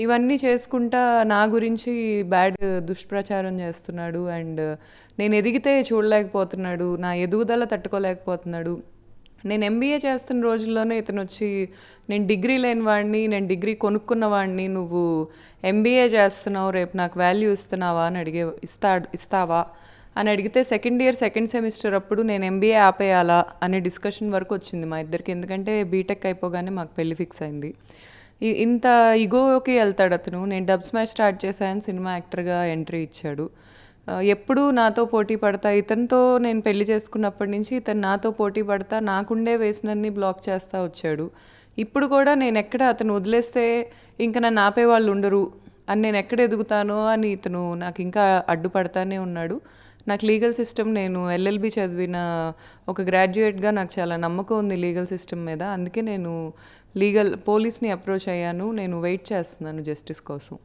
ఇవన్నీ చేసుకుంటా నా గురించి బ్యాడ్ దుష్ప్రచారం చేస్తున్నాడు. అండ్ నేను ఎదిగితే చూడలేకపోతున్నాడు, నా ఎదుగుదల తట్టుకోలేకపోతున్నాడు. నేను ఎంబీఏ చేస్తున్న రోజుల్లోనే ఇతను వచ్చి, నేను డిగ్రీ లేని వాడిని, నేను డిగ్రీ కొనుక్కున్న వాడిని, నువ్వు ఎంబీఏ చేస్తున్నావు, రేపు నాకు వాల్యూ ఇస్తున్నావా అని ఇస్తావా అని అడిగితే, సెకండ్ ఇయర్ సెకండ్ సెమిస్టర్ అప్పుడు నేను ఎంబీఏ ఆపేయాలా అనే డిస్కషన్ వరకు వచ్చింది మా ఇద్దరికి. ఎందుకంటే బీటెక్ అయిపోగానే మాకు పెళ్లి ఫిక్స్ అయింది. ఇంత ఇగోకి వెళ్తాడు అతను. నేను డబ్ స్మాష్ స్టార్ట్ చేశాను, సినిమా యాక్టర్గా ఎంట్రీ ఇచ్చాడు. ఎప్పుడూ నాతో పోటీ పడతా, ఇతనితో నేను పెళ్లి చేసుకున్నప్పటి నుంచి ఇతను నాతో పోటీ పడతా, నాకుండే వేసినన్ని బ్లాక్ చేస్తూ వచ్చాడు. ఇప్పుడు కూడా నేను ఎక్కడ అతను వదిలేస్తే ఇంకా నన్ను ఆపేవాళ్ళు ఉండరు అని, నేను ఎక్కడ ఎదుగుతానో అని ఇతను నాకు ఇంకా అడ్డుపడతానే ఉన్నాడు. నాకు లీగల్ సిస్టమ్, నేను ఎల్ఎల్బి చదివిన ఒక గ్రాడ్యుయేట్గా నాకు చాలా నమ్మకం ఉంది లీగల్ సిస్టమ్ మీద. అందుకే నేను పోలీస్ని అప్రోచ్ అయ్యాను. నేను వెయిట్ చేస్తున్నాను జస్టిస్ కోసం.